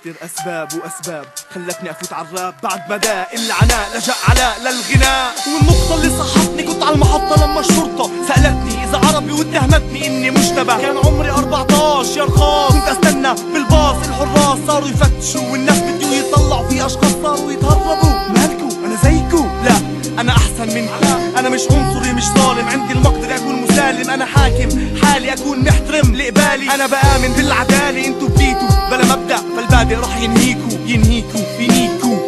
كتر أسباب وأسباب خلتني أفوت عالراب، بعد ما داء العناء لجأ علاء للغناء. والنقطة اللي صحتني كنت على المحطة لما الشرطة سألتني إذا عربي واتهمتني إني مشتبه. كان عمري 14 يا رخاص، كنت أستنى بالباص الحراس صاروا يفتشوا، والناس بديو يطلعوا في أشخاص صاروا يتهربوا. مالكو أنا زيكو؟ لا أنا أحسن منكم، أنا مش عنصري مش ظالم، عندي المقدرة أكون مسالم، أنا حاكم حالي أكون محترم لقبالي، أنا بآمن بالعدالة. انتو بديتوا بلا مبدأ فالبادئ رح ينهيكوا.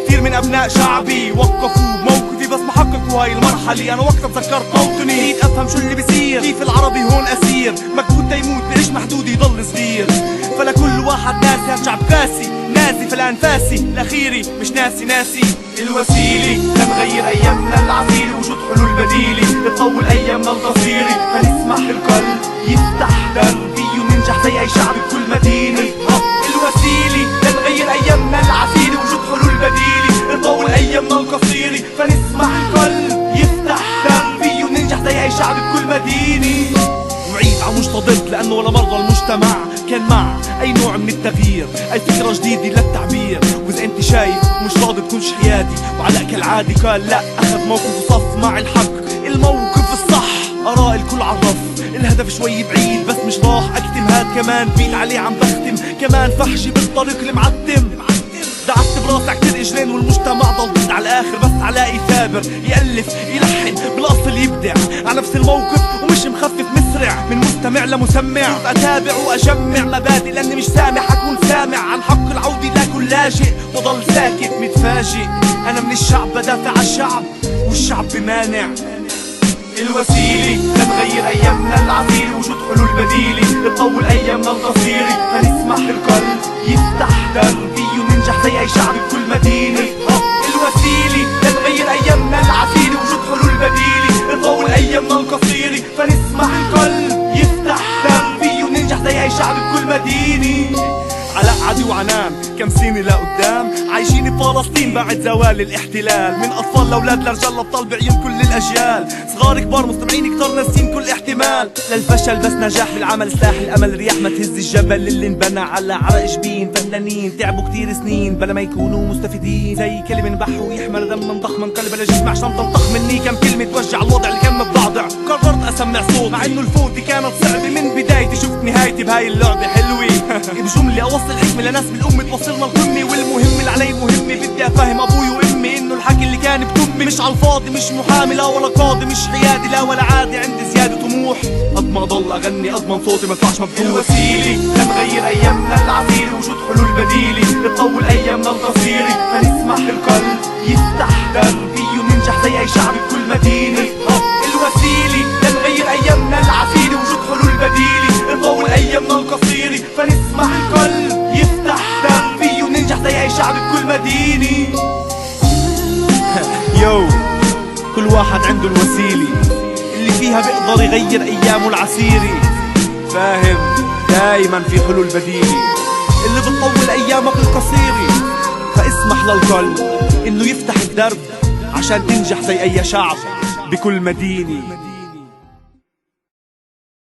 كثير من أبناء شعبي وقفوا موقفي بس ما حققوا هاي المرحلة. أنا وقتها تذكرت موطني، جيت أفهم شو اللي بيصير، كيف العربي هون أسير، مكبوت تيموت بإيش محدود يضل صغير. فلكل واحد ناسي هالشعب قاسي ناسي، فالأنفاسي الأخيري مش ناسي الوسيلة لنغير أيامنا العسيرة، وجود حلول بديلة تطول أيامنا القصيرة، فنسمح للقلب يفتح دربي وننجح زي أي شعب بكل مدينة. الوسيلة لنغير أيامنا العسيرة، وجود حلول بديلة تطول أيامنا القصيرة، فنسمح للقلب يفتح دربي وننجح زي أي شعب بكل مدينة. وعيد على مش لأنه ولا مرضى المجتمع كان مع أي نوع من التغيير، أي فكرة جديدة للتعبير. وإذا أنت شايف ومش راضي تكونش حيادي، وعلاء كالعادي قال لا، أخذ موقف وصف مع الحق، الموقف الصح آراء الكل عرف، الهدف شوي بعيد بس مش راح أكتم، هاد كمان بيت عليه عم بختم، كمان فحشي بالطريق المعتم. دعست براسي عكتير اجرين والمجتمع ضل على الاخر، بس علاء يثابر يألف يلحن بالاصل يبدع على نفس الموقف ومش مخفف مسرع، من مستمع لمسمع اتابع واجمع مبادئ لاني مش سامح اكون سامع عن حق العودة لاكل لاجئ وضل ساكت متفاجئ. انا من الشعب بدافع عن الشعب والشعب بمانع. الوسيلة لنغير أيامنا العسيرة، وجود حلول بديلة تطول أيامنا القصيرة، فنسمح للقلب يفتح دربي وننجح زي أي شعب بكل مدينة. الوسيلة لنغير أيامنا العسيرة، وجود حلول بديلة تطول أيامنا القصيرة، فنسمح للقلب يفتح دربي وننجح زي أي شعب بكل مدينة. علاء عدي وعنان كم سنة لقدام عايشين بفلسطين بعد زوال الاحتلال، من أطفال لأولاد لرجال لأبطال بعيون كل الأجيال، صغار كبار مستمعين كتار ناسين كل احتمال للفشل، بس نجاح بالعمل سلاح الأمل، رياح ما تهز الجبل اللي انبنى على عرق جبين، فنانين تعبوا كتير سنين بلا ما يكونوا مستفيدين، زي كلمة نبح ويحمل دما ضخما انقلب لجسم عشان تنطق مني كم كلمة توجع الوضع اللي كان متضعضع. قررت أسمع صوت مع إنه الفوتي كانت صعبة، من بدايتي شفت نهايتي بهاي اللعبة حلوة بجملة أوصل حكمة لناس بالأمة توصلنا القمة، والمهم اللي علي مهمة بدي أفهم أبوي وأمي إنه الحكي اللي كان بتمي مش عالفاضي، مش محامي لا ولا قاضي، مش حيادي لا ولا عادي، عندي زيادة طموح قد ما ضل أغني أضمن صوتي ما يطلعش مبثوث. الوسيلة لنغير أيامنا العسيرة، وجود حلول بديلة تطول أيامنا القصيرة، فنسمح للقلب يفتح دربي وننجح زي أي شعب بكل مدينة. الوسيلة لنغير أيامنا العسيرة، وجود حلول بديلة تطول أيامنا القصيرة، فنسمح للقلب يفتح دربي وننجح زي أي شعب بكل مدينة. يو كل واحد عنده الوسيلة اللي فيها بيقدر يغير أيامه العسيرة، فاهم؟ دايما في حلول بديلة اللي بتطول أيامك القصيرة، فاسمح للقلب إنه يفتح الدرب عشان تنجح زي أي شعب بكل مدينة.